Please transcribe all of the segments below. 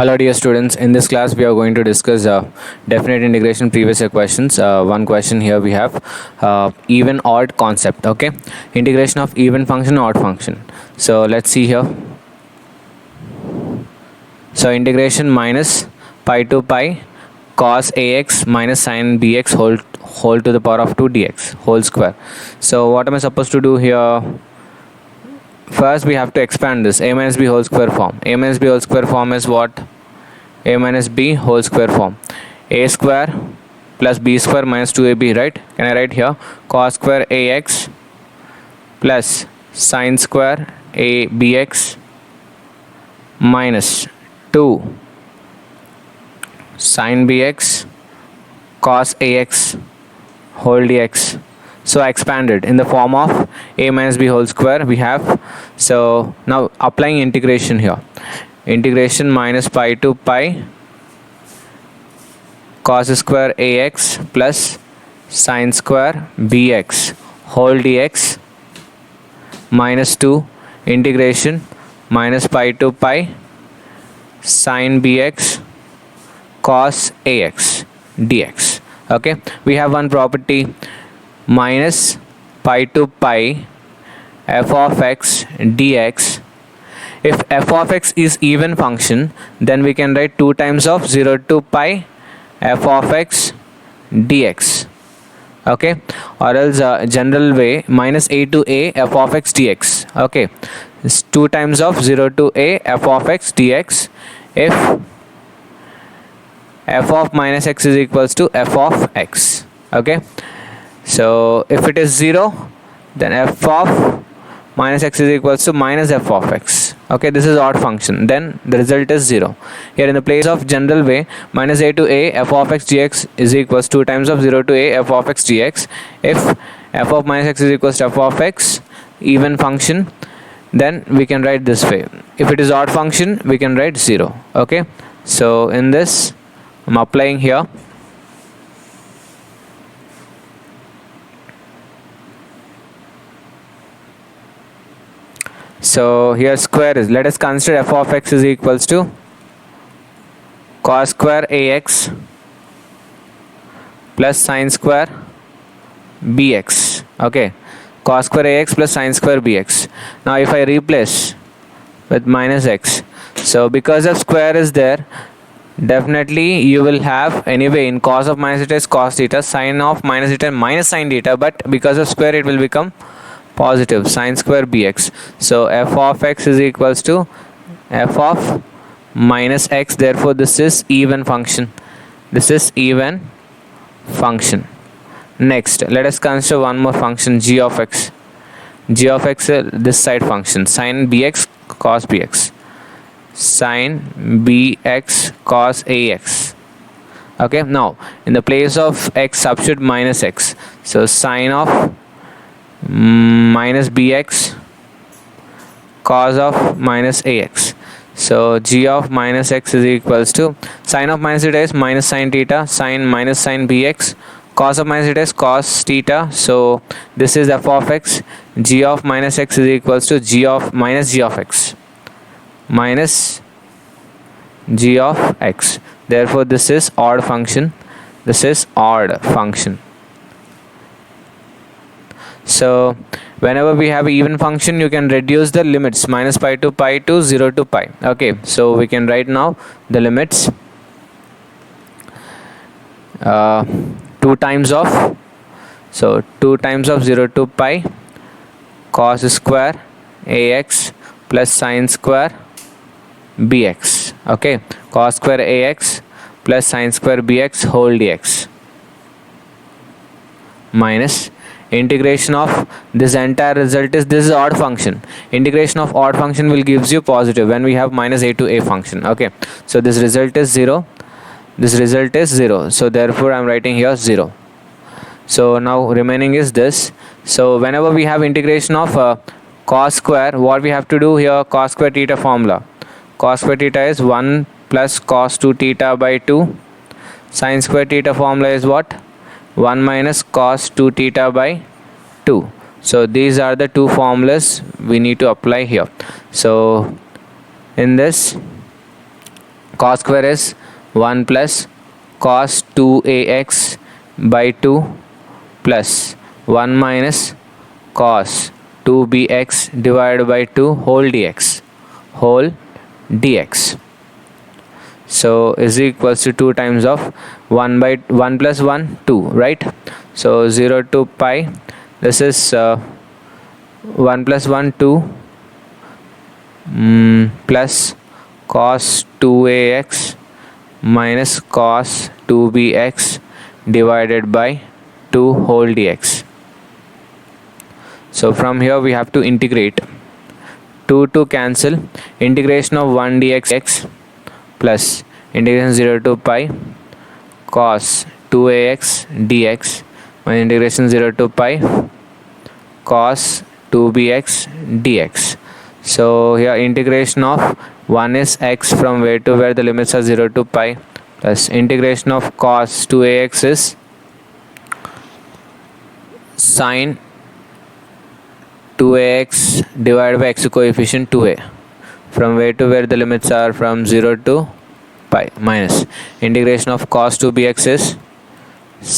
Hello dear students, in this class we are going to discuss definite integration previous year questions. One question here we have even odd concept. Okay, integration of even function odd function. So let's see here. So integration minus pi to pi cos ax minus sin bx whole to the power of 2 dx whole square. So what am I supposed to do here? First we have to expand this a minus b whole square form. A minus b whole square form is what? A minus b whole square form. A square plus b square minus 2ab, right? Can I write here cos square ax plus sin square a bx minus 2 sin bx cos ax whole dx. So I expanded in the form of a minus b whole square we have. So now applying integration here. Integration minus pi to pi cos square ax plus sin square bx whole dx minus 2 integration minus pi to pi sin bx cos ax dx. Okay, we have one property minus pi to pi f of x dx. If f of x is even function, then we can write 2 times of 0 to pi f of x dx. Okay, or else general way minus a to a f of x dx. Okay, it's 2 times of 0 to a f of x dx if f of minus x is equals to f of x. Okay, so if it is 0, then f of minus x is equals to minus f of x. Okay, this is odd function, then the result is 0. Here in the place of general way, minus a to a f of x dx is equals 2 times of 0 to a f of x dx. If f of minus x is equals to f of x, even function, then we can write this way. If it is odd function, we can write 0. Okay, so in this I'm applying here. So here square is, let us consider f of x is equals to cos square ax plus sin square bx. Okay, cos square ax plus sin square bx. Now if I replace with minus x, so because of square is there, definitely you will have anyway in cos of minus theta is cos theta, sin of minus theta minus sin theta, but because of square it will become positive sin square bx. So f of x is equals to f of minus x, therefore this is even function. This is even function. Next let us consider one more function, g of x. G of x this side function, sin bx cos bx, sin bx cos ax. Okay, now in the place of x substitute minus x, so sin of minus bx cos of minus ax. So g of minus x is equals to sin of minus theta is minus sin theta, sin minus sin bx, cos of minus theta is cos theta. So this is f of x. G of minus x is equals to g of minus g of x minus g of x. Therefore this is odd function. This is odd function. So whenever we have even function, you can reduce the limits minus pi to 0 to pi. Okay, so we can write now the limits 2 times of, so 2 times of 0 to pi cos square ax plus sin square bx. Okay, cos square ax plus sin square bx whole dx minus integration of this entire result is, this is odd function. Integration of odd function will gives you positive when we have minus a to a function. Okay, so this result is 0. This result is 0. So therefore I'm writing here 0. So now remaining is this. So whenever we have integration of cos square, what we have to do here, cos square theta formula. Cos square theta is 1 plus cos 2 theta by 2. Sin square theta formula is what? 1 minus cos 2 theta by 2. So these are the two formulas we need to apply here. So in this cos square is 1 plus cos 2ax by 2 plus 1 minus cos 2bx divided by 2 whole dx. So is equals to 2 times of 1 by 1 plus 1 2, right? So 0 to pi, this is 1 plus 1 2 plus cos 2ax minus cos 2bx divided by 2 whole dx. So from here we have to integrate 2 to cancel, integration of 1 dx plus integration 0 to pi cos 2ax dx minus integration 0 to pi cos 2bx dx. So here integration of 1 is x from where to where the limits are 0 to pi plus integration of cos 2ax is sine 2ax divided by x coefficient 2a from where to where the limits are from 0 to pi minus integration of cos 2bx is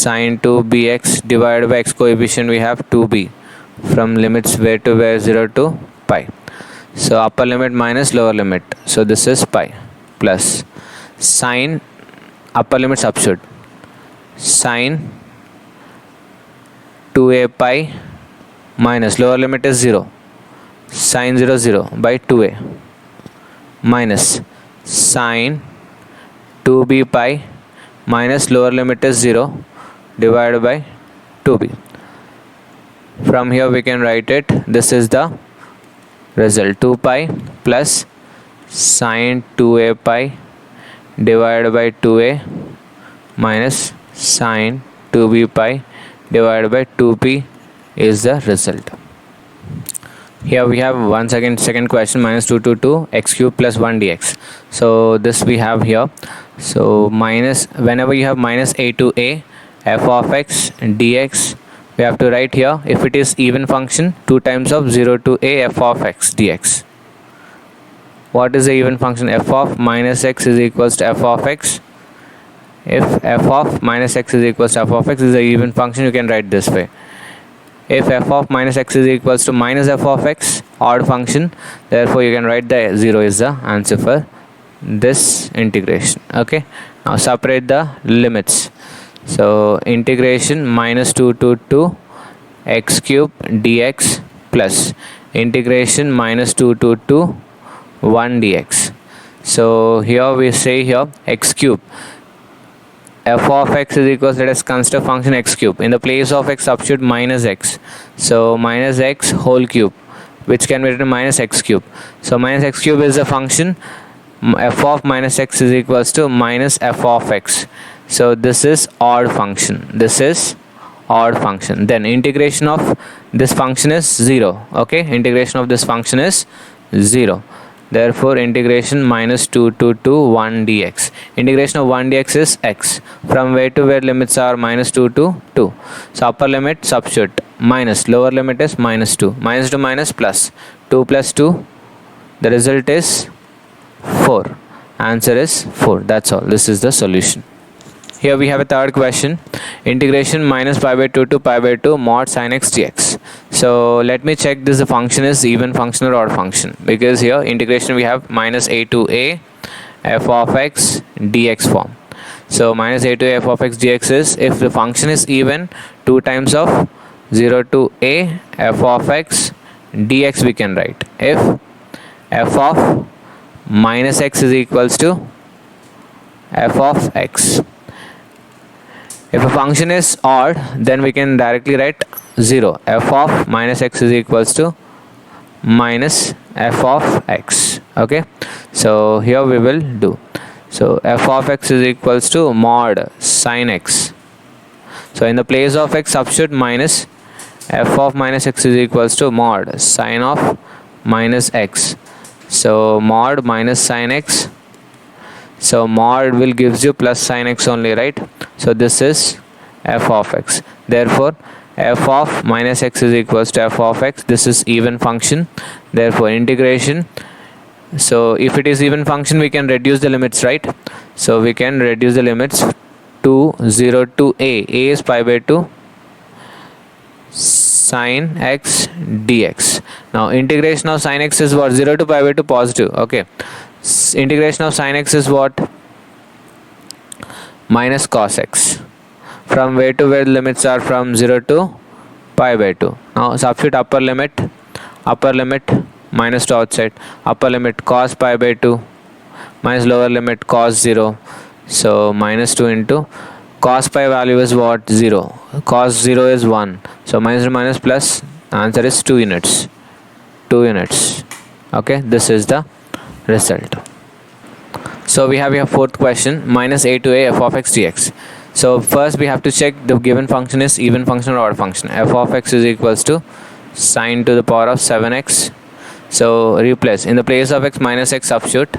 sine 2bx divided by x coefficient we have 2b from limits where to where 0 to pi. So upper limit minus lower limit, so this is pi plus sine upper limit substitute sine 2a pi minus lower limit is 0 sine 0 0 by 2a minus sine 2b pi minus lower limit is 0 divided by 2b. From here we can write it, this is the result, 2 pi plus sine 2a pi divided by 2a minus sine 2b pi divided by 2p is the result. Here we have second question, minus 2 to 2 x cube plus 1 dx. So this we have here. So minus, whenever you have minus a to a f of x dx, we have to write here, if it is even function, 2 times of 0 to a f of x dx. What is the even function? F of minus x is equals to f of x. If f of minus x is equals to f of x is the even function, you can write this way. If f of minus x is equals to minus f of x, odd function, therefore you can write the 0 is the answer for this integration. Okay, now separate the limits. So integration minus 2 to 2 x cube dx plus integration minus 2 to 2 1 dx. So here we say here x cube, f of x is equals, let us consider function x cube. In the place of x substitute minus x, so minus x whole cube, which can be written minus x cube. So minus x cube is the function, f of minus x is equals to minus f of x. So this is odd function, this is odd function. Then integration of this function is 0. Okay, integration of this function is 0. Therefore integration minus 2 to 2 1 dx. Integration of 1 dx is x from where to where limits are minus 2 to 2. So upper limit substitute minus, lower limit is minus 2, minus to minus plus 2 plus 2, the result is 4. Answer is 4. That's all. This is the solution. Here we have a third question, integration minus pi by 2 to pi by 2 mod sin x dx. So let me check this, the function is even function or odd function, because here integration we have minus a to a f of x dx form. So minus a to a f of x dx is, if the function is even, 2 times of 0 to a f of x dx we can write. If f of minus x is equals to f of x. If a function is odd, then we can directly write 0. F of minus x is equals to minus f of x. Okay, so here we will do. So f of x is equals to mod sin x. So in the place of x substitute minus, f of minus x is equals to mod sin of minus x. So mod minus sin x. So mod will gives you plus sin x only, right? So this is f of x. Therefore f of minus x is equals to f of x. This is even function. Therefore integration So if it is even function, we can reduce the limits, right? So we can reduce the limits to 0 to a. A is pi by 2 sine x dx. Now integration of sine x is what? 0 to pi by 2 positive. Okay. Integration of sine x is what? Minus cos x. From where to where the limits are? From 0 to pi by 2. Now substitute upper limit minus to outside, upper limit cos pi by 2 minus lower limit cos 0. So minus 2 into cos pi value is what? 0. Cos 0 is 1. So minus to minus plus, answer is 2 units. 2 units. Okay, this is the result. So we have here fourth question, minus a to a f of x dx. So first we have to check the given function is even function or odd function. F of x is equals to sine to the power of 7x. So replace, in the place of x minus x, substitute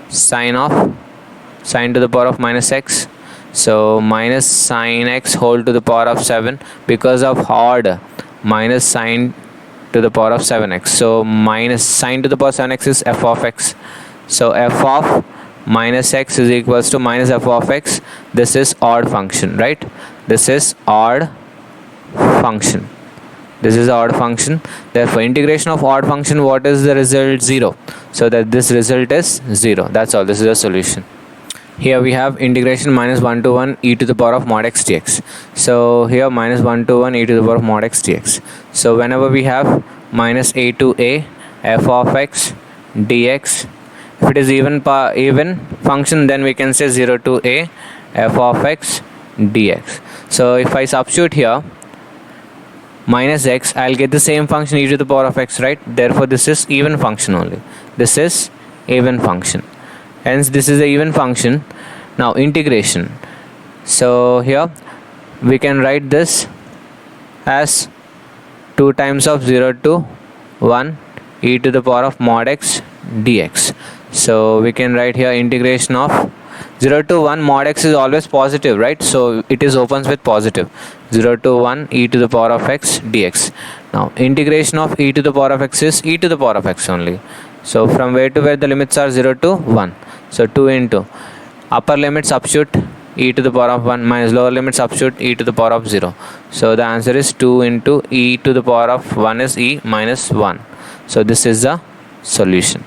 sine to the power of minus x. So minus sine x whole to the power of 7, because of odd, minus sine to the power of 7x. So minus sine to the power of 7x is f of x. So f of minus x is equals to minus f of x. This is odd function, right? This is odd function. This is odd function. Therefore integration of odd function, what is the result? 0. So that this result is 0. That's all. This is the solution. Here we have integration minus 1 to 1 e to the power of mod x dx. So here minus 1 to 1 e to the power of mod x dx. So whenever we have minus a to a f of x dx, if it is even function, then we can say 0 to a f of x dx. So if I substitute here minus x, I'll get the same function e to the power of x, right? Therefore this is even function only. This is even function. Hence this is a even function. Now integration. So here we can write this as 2 times of 0 to 1 e to the power of mod x dx. So we can write here integration of 0 to 1, mod x is always positive, right? So it is opens with positive. 0 to 1 e to the power of x dx. Now integration of e to the power of x is e to the power of x only. So from where to where the limits are? 0 to 1. So 2 into upper limit, substitute e to the power of 1, minus lower limit, substitute e to the power of 0. So the answer is 2 into e to the power of 1 is e minus 1. So this is the solution.